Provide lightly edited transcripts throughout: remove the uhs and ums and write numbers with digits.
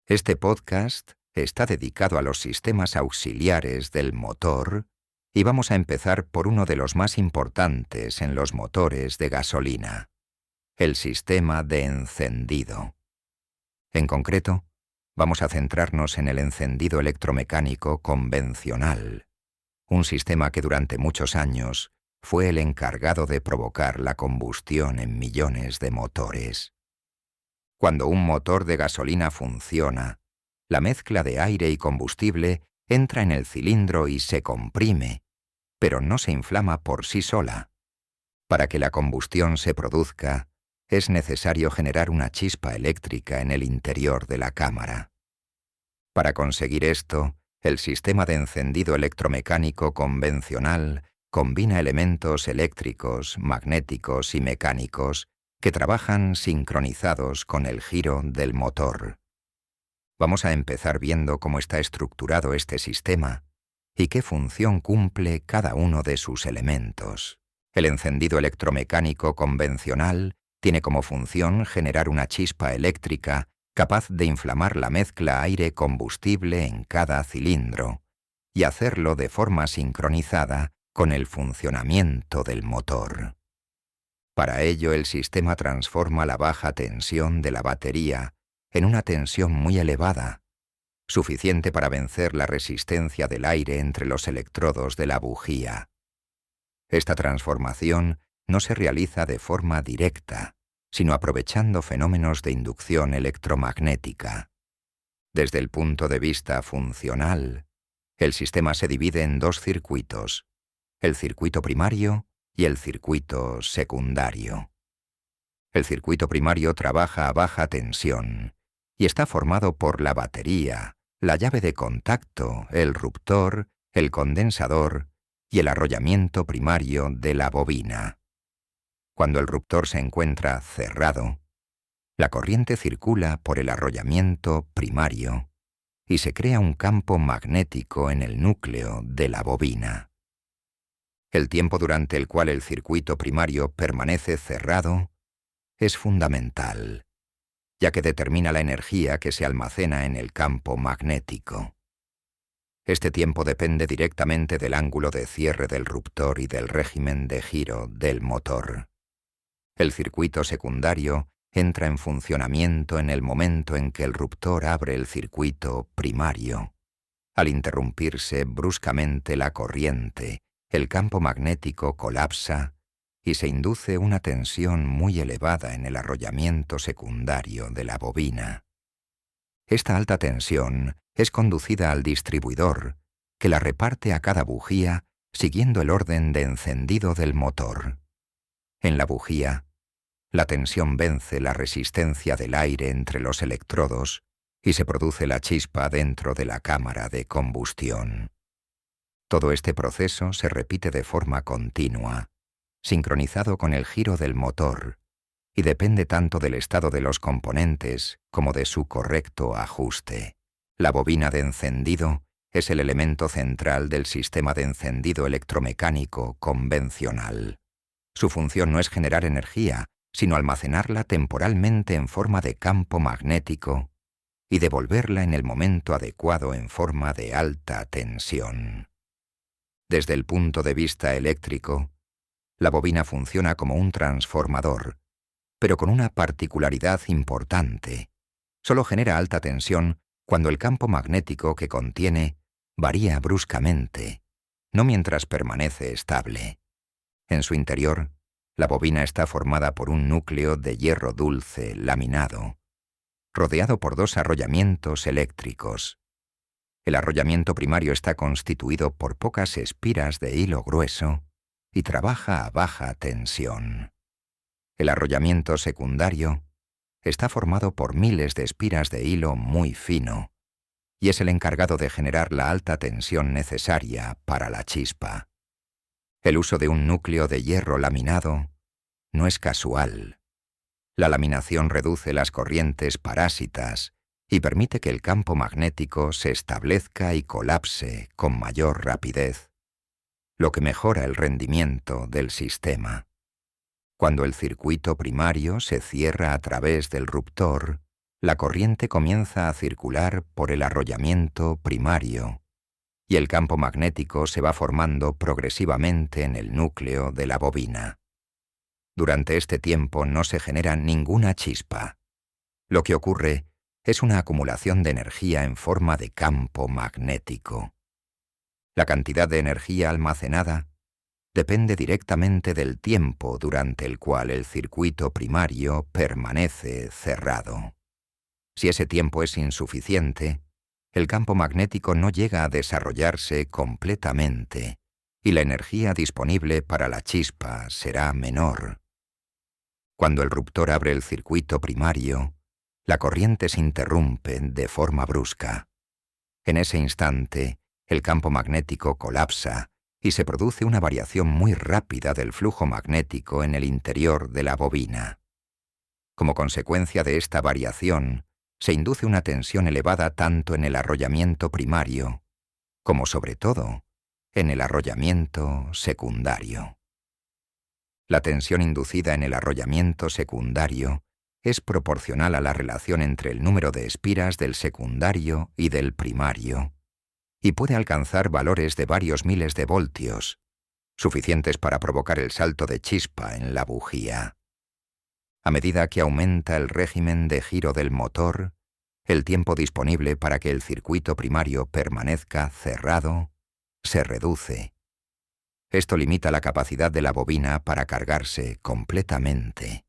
Este podcast está dedicado a los sistemas auxiliares del motor y vamos a empezar por uno de los más importantes en los motores de gasolina, el sistema de encendido. En concreto, vamos a centrarnos en el encendido electromecánico convencional, un sistema que durante muchos años fue el encargado de provocar la combustión en millones de motores. Cuando un motor de gasolina funciona, la mezcla de aire y combustible entra en el cilindro y se comprime, pero no se inflama por sí sola. Para que la combustión se produzca, es necesario generar una chispa eléctrica en el interior de la cámara. Para conseguir esto, el sistema de encendido electromecánico convencional combina elementos eléctricos, magnéticos y mecánicos que trabajan sincronizados con el giro del motor. Vamos a empezar viendo cómo está estructurado este sistema y qué función cumple cada uno de sus elementos. El encendido electromecánico convencional tiene como función generar una chispa eléctrica capaz de inflamar la mezcla aire-combustible en cada cilindro y hacerlo de forma sincronizada con el funcionamiento del motor. Para ello, el sistema transforma la baja tensión de la batería en una tensión muy elevada, suficiente para vencer la resistencia del aire entre los electrodos de la bujía. Esta transformación no se realiza de forma directa, sino aprovechando fenómenos de inducción electromagnética. Desde el punto de vista funcional, el sistema se divide en dos circuitos, el circuito primario y el circuito secundario. El circuito primario trabaja a baja tensión y está formado por la batería, la llave de contacto, el ruptor, el condensador y el arrollamiento primario de la bobina. Cuando el ruptor se encuentra cerrado, la corriente circula por el arrollamiento primario y se crea un campo magnético en el núcleo de la bobina. El tiempo durante el cual el circuito primario permanece cerrado es fundamental, ya que determina la energía que se almacena en el campo magnético. Este tiempo depende directamente del ángulo de cierre del ruptor y del régimen de giro del motor. El circuito secundario entra en funcionamiento en el momento en que el ruptor abre el circuito primario. Al interrumpirse bruscamente la corriente, el campo magnético colapsa y se induce una tensión muy elevada en el arrollamiento secundario de la bobina. Esta alta tensión es conducida al distribuidor, que la reparte a cada bujía siguiendo el orden de encendido del motor. En la bujía, la tensión vence la resistencia del aire entre los electrodos y se produce la chispa dentro de la cámara de combustión. Todo este proceso se repite de forma continua, sincronizado con el giro del motor, y depende tanto del estado de los componentes como de su correcto ajuste. La bobina de encendido es el elemento central del sistema de encendido electromecánico convencional. Su función no es generar energía, sino almacenarla temporalmente en forma de campo magnético y devolverla en el momento adecuado en forma de alta tensión. Desde el punto de vista eléctrico, la bobina funciona como un transformador, pero con una particularidad importante. Solo genera alta tensión cuando el campo magnético que contiene varía bruscamente, no mientras permanece estable. En su interior, la bobina está formada por un núcleo de hierro dulce laminado, rodeado por dos arrollamientos eléctricos. El arrollamiento primario está constituido por pocas espiras de hilo grueso y trabaja a baja tensión. El arrollamiento secundario está formado por miles de espiras de hilo muy fino y es el encargado de generar la alta tensión necesaria para la chispa. El uso de un núcleo de hierro laminado no es casual. La laminación reduce las corrientes parásitas y permite que el campo magnético se establezca y colapse con mayor rapidez, lo que mejora el rendimiento del sistema. Cuando el circuito primario se cierra a través del ruptor, la corriente comienza a circular por el arrollamiento primario y el campo magnético se va formando progresivamente en el núcleo de la bobina. Durante este tiempo no se genera ninguna chispa. Lo que ocurre es una acumulación de energía en forma de campo magnético. La cantidad de energía almacenada depende directamente del tiempo durante el cual el circuito primario permanece cerrado. Si ese tiempo es insuficiente, el campo magnético no llega a desarrollarse completamente y la energía disponible para la chispa será menor. Cuando el ruptor abre el circuito primario, la corriente se interrumpe de forma brusca. En ese instante, el campo magnético colapsa y se produce una variación muy rápida del flujo magnético en el interior de la bobina. Como consecuencia de esta variación, se induce una tensión elevada tanto en el arrollamiento primario como, sobre todo, en el arrollamiento secundario. La tensión inducida en el arrollamiento secundario es proporcional a la relación entre el número de espiras del secundario y del primario, y puede alcanzar valores de varios miles de voltios, suficientes para provocar el salto de chispa en la bujía. A medida que aumenta el régimen de giro del motor, el tiempo disponible para que el circuito primario permanezca cerrado se reduce. Esto limita la capacidad de la bobina para cargarse completamente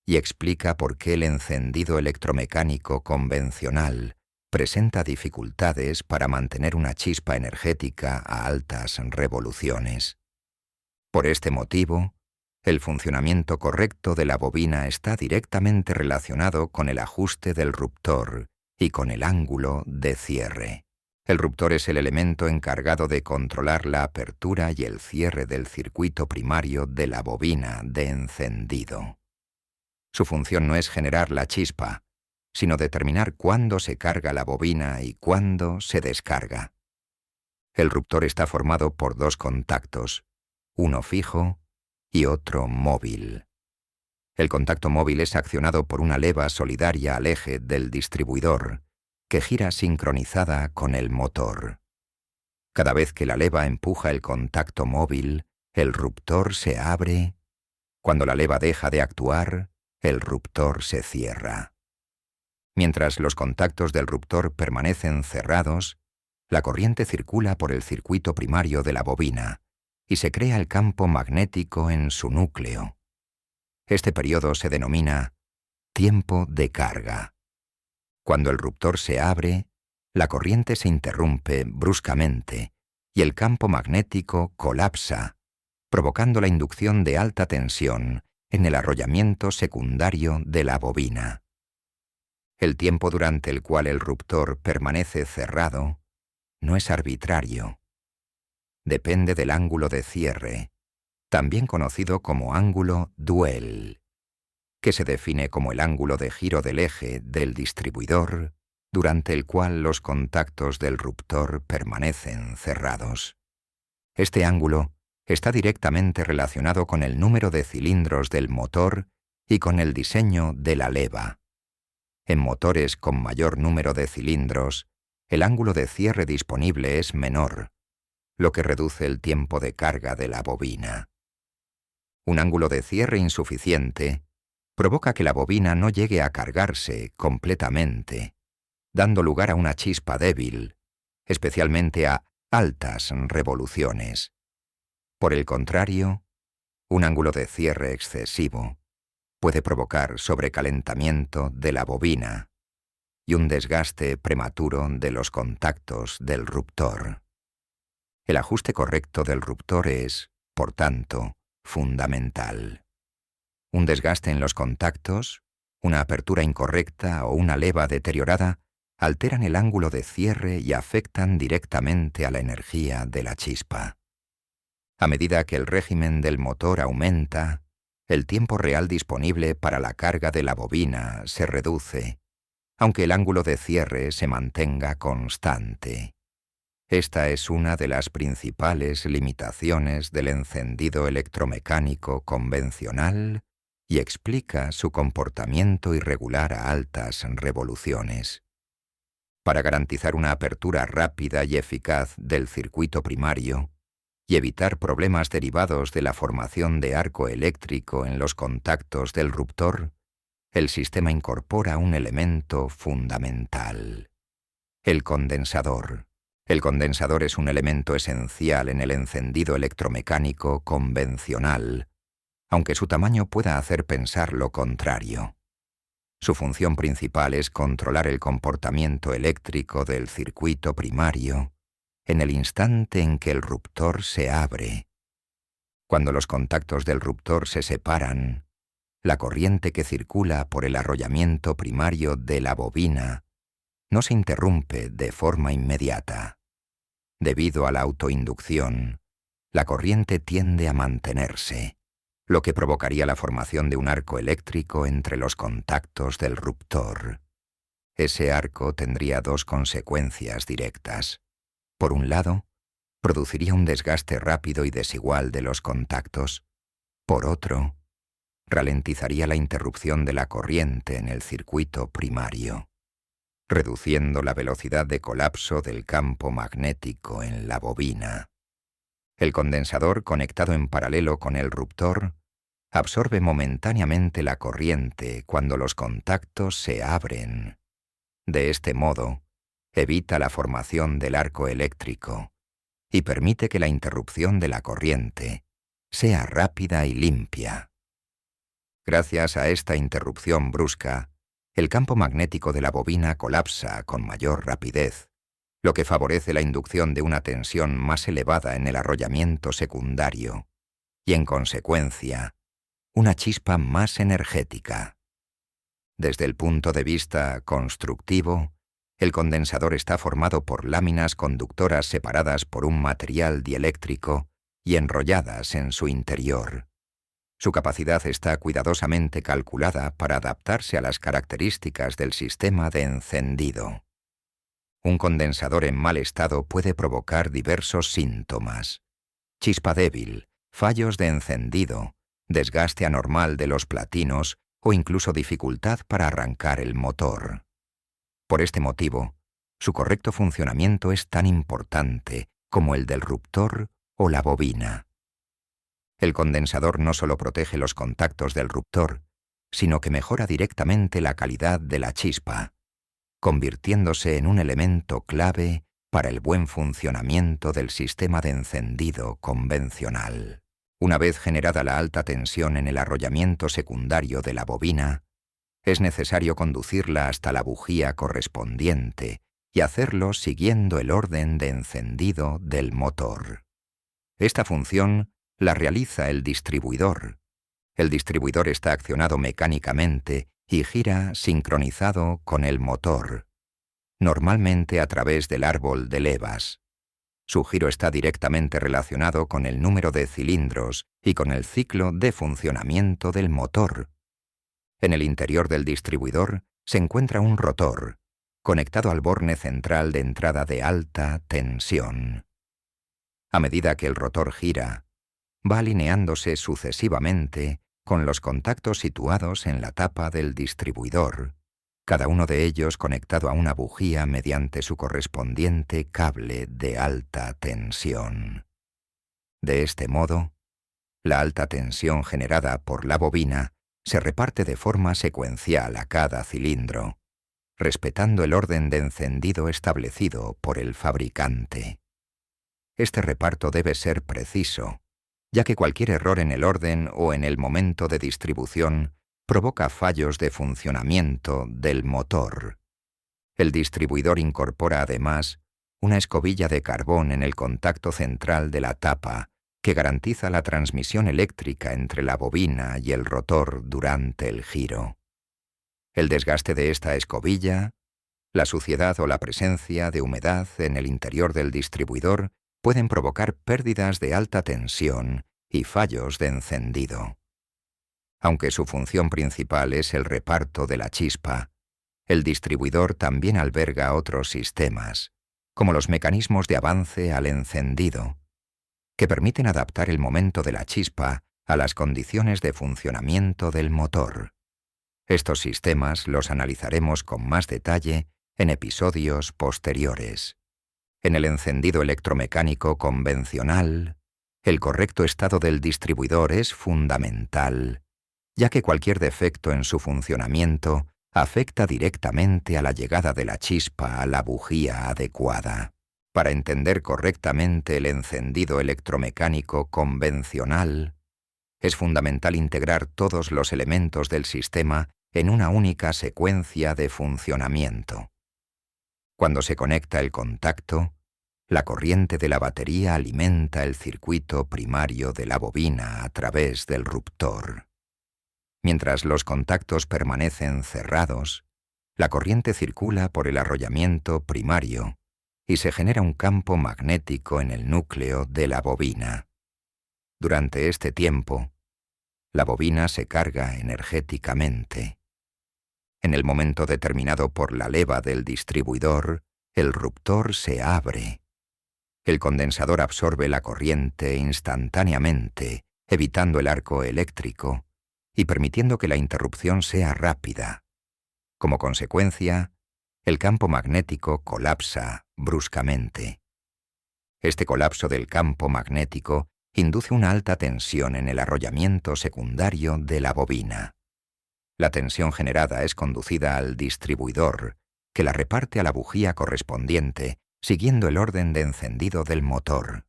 y explica por qué el encendido electromecánico convencional presenta dificultades para mantener una chispa energética a altas revoluciones. Por este motivo, el funcionamiento correcto de la bobina está directamente relacionado con el ajuste del ruptor y con el ángulo de cierre. El ruptor es el elemento encargado de controlar la apertura y el cierre del circuito primario de la bobina de encendido. Su función no es generar la chispa, sino determinar cuándo se carga la bobina y cuándo se descarga. El ruptor está formado por dos contactos, uno fijo y otro móvil. El contacto móvil es accionado por una leva solidaria al eje del distribuidor, que gira sincronizada con el motor. Cada vez que la leva empuja el contacto móvil, el ruptor se abre. Cuando la leva deja de actuar, el ruptor se cierra. Mientras los contactos del ruptor permanecen cerrados, la corriente circula por el circuito primario de la bobina y se crea el campo magnético en su núcleo. Este periodo se denomina tiempo de carga. Cuando el ruptor se abre, la corriente se interrumpe bruscamente y el campo magnético colapsa, provocando la inducción de alta tensión en el arrollamiento secundario de la bobina. El tiempo durante el cual el ruptor permanece cerrado no es arbitrario. Depende del ángulo de cierre, también conocido como ángulo Duell, que se define como el ángulo de giro del eje del distribuidor durante el cual los contactos del ruptor permanecen cerrados. Este ángulo está directamente relacionado con el número de cilindros del motor y con el diseño de la leva. En motores con mayor número de cilindros, el ángulo de cierre disponible es menor, lo que reduce el tiempo de carga de la bobina. Un ángulo de cierre insuficiente provoca que la bobina no llegue a cargarse completamente, dando lugar a una chispa débil, especialmente a altas revoluciones. Por el contrario, un ángulo de cierre excesivo puede provocar sobrecalentamiento de la bobina y un desgaste prematuro de los contactos del ruptor. El ajuste correcto del ruptor es, por tanto, fundamental. Un desgaste en los contactos, una apertura incorrecta o una leva deteriorada alteran el ángulo de cierre y afectan directamente a la energía de la chispa. A medida que el régimen del motor aumenta, el tiempo real disponible para la carga de la bobina se reduce, aunque el ángulo de cierre se mantenga constante. Esta es una de las principales limitaciones del encendido electromecánico convencional y explica su comportamiento irregular a altas revoluciones. Para garantizar una apertura rápida y eficaz del circuito primario y evitar problemas derivados de la formación de arco eléctrico en los contactos del ruptor, el sistema incorpora un elemento fundamental: el condensador. El condensador es un elemento esencial en el encendido electromecánico convencional, aunque su tamaño pueda hacer pensar lo contrario. Su función principal es controlar el comportamiento eléctrico del circuito primario en el instante en que el ruptor se abre. Cuando los contactos del ruptor se separan, la corriente que circula por el arrollamiento primario de la bobina no se interrumpe de forma inmediata. Debido a la autoinducción, la corriente tiende a mantenerse, lo que provocaría la formación de un arco eléctrico entre los contactos del ruptor. Ese arco tendría dos consecuencias directas. Por un lado, produciría un desgaste rápido y desigual de los contactos. Por otro, ralentizaría la interrupción de la corriente en el circuito primario, reduciendo la velocidad de colapso del campo magnético en la bobina. El condensador, conectado en paralelo con el ruptor, absorbe momentáneamente la corriente cuando los contactos se abren. De este modo, evita la formación del arco eléctrico y permite que la interrupción de la corriente sea rápida y limpia. Gracias a esta interrupción brusca, el campo magnético de la bobina colapsa con mayor rapidez, lo que favorece la inducción de una tensión más elevada en el arrollamiento secundario y, en consecuencia, una chispa más energética. Desde el punto de vista constructivo, el condensador está formado por láminas conductoras separadas por un material dieléctrico y enrolladas en su interior. Su capacidad está cuidadosamente calculada para adaptarse a las características del sistema de encendido. Un condensador en mal estado puede provocar diversos síntomas: chispa débil, fallos de encendido, desgaste anormal de los platinos o incluso dificultad para arrancar el motor. Por este motivo, su correcto funcionamiento es tan importante como el del ruptor o la bobina. El condensador no solo protege los contactos del ruptor, sino que mejora directamente la calidad de la chispa, convirtiéndose en un elemento clave para el buen funcionamiento del sistema de encendido convencional. Una vez generada la alta tensión en el arrollamiento secundario de la bobina, es necesario conducirla hasta la bujía correspondiente y hacerlo siguiendo el orden de encendido del motor. Esta función la realiza el distribuidor. El distribuidor está accionado mecánicamente y gira sincronizado con el motor, normalmente a través del árbol de levas. Su giro está directamente relacionado con el número de cilindros y con el ciclo de funcionamiento del motor. En el interior del distribuidor se encuentra un rotor, conectado al borne central de entrada de alta tensión. A medida que el rotor gira, va alineándose sucesivamente con los contactos situados en la tapa del distribuidor, cada uno de ellos conectado a una bujía mediante su correspondiente cable de alta tensión. De este modo, la alta tensión generada por la bobina se reparte de forma secuencial a cada cilindro, respetando el orden de encendido establecido por el fabricante. Este reparto debe ser preciso, ya que cualquier error en el orden o en el momento de distribución provoca fallos de funcionamiento del motor. El distribuidor incorpora además una escobilla de carbón en el contacto central de la tapa que garantiza la transmisión eléctrica entre la bobina y el rotor durante el giro. El desgaste de esta escobilla, la suciedad o la presencia de humedad en el interior del distribuidor pueden provocar pérdidas de alta tensión y fallos de encendido. Aunque su función principal es el reparto de la chispa, el distribuidor también alberga otros sistemas, como los mecanismos de avance al encendido, que permiten adaptar el momento de la chispa a las condiciones de funcionamiento del motor. Estos sistemas los analizaremos con más detalle en episodios posteriores. En el encendido electromecánico convencional, el correcto estado del distribuidor es fundamental, ya que cualquier defecto en su funcionamiento afecta directamente a la llegada de la chispa a la bujía adecuada. Para entender correctamente el encendido electromecánico convencional, es fundamental integrar todos los elementos del sistema en una única secuencia de funcionamiento. Cuando se conecta el contacto, la corriente de la batería alimenta el circuito primario de la bobina a través del ruptor. Mientras los contactos permanecen cerrados, la corriente circula por el arrollamiento primario y se genera un campo magnético en el núcleo de la bobina. Durante este tiempo, la bobina se carga energéticamente. En el momento determinado por la leva del distribuidor, el ruptor se abre. El condensador absorbe la corriente instantáneamente, evitando el arco eléctrico y permitiendo que la interrupción sea rápida. Como consecuencia, el campo magnético colapsa bruscamente. Este colapso del campo magnético induce una alta tensión en el arrollamiento secundario de la bobina. La tensión generada es conducida al distribuidor, que la reparte a la bujía correspondiente, siguiendo el orden de encendido del motor.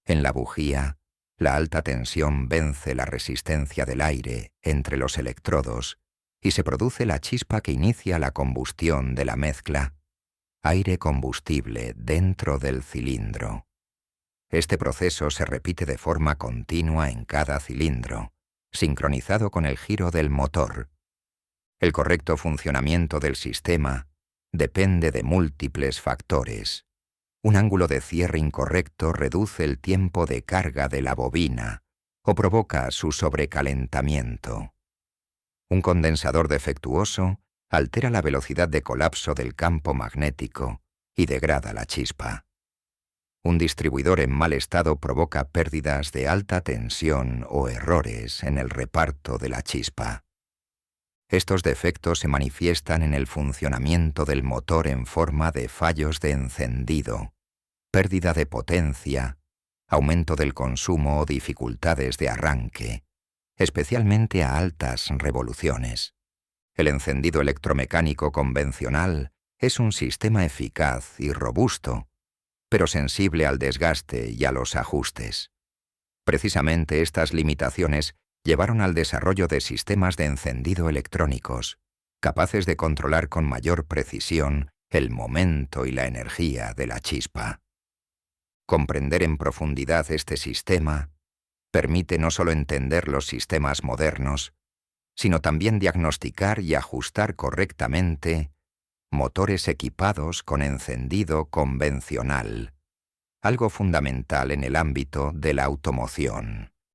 En la bujía, la alta tensión vence la resistencia del aire entre los electrodos y se produce la chispa que inicia la combustión de la mezcla, aire-combustible dentro del cilindro. Este proceso se repite de forma continua en cada cilindro, sincronizado con el giro del motor. El correcto funcionamiento del sistema depende de múltiples factores. Un ángulo de cierre incorrecto reduce el tiempo de carga de la bobina o provoca su sobrecalentamiento. Un condensador defectuoso altera la velocidad de colapso del campo magnético y degrada la chispa. Un distribuidor en mal estado provoca pérdidas de alta tensión o errores en el reparto de la chispa. Estos defectos se manifiestan en el funcionamiento del motor en forma de fallos de encendido, pérdida de potencia, aumento del consumo o dificultades de arranque, especialmente a altas revoluciones. El encendido electromecánico convencional es un sistema eficaz y robusto, pero sensible al desgaste y a los ajustes. Precisamente estas limitaciones llevaron al desarrollo de sistemas de encendido electrónicos, capaces de controlar con mayor precisión el momento y la energía de la chispa. Comprender en profundidad este sistema permite no solo entender los sistemas modernos, sino también diagnosticar y ajustar correctamente motores equipados con encendido convencional, algo fundamental en el ámbito de la automoción.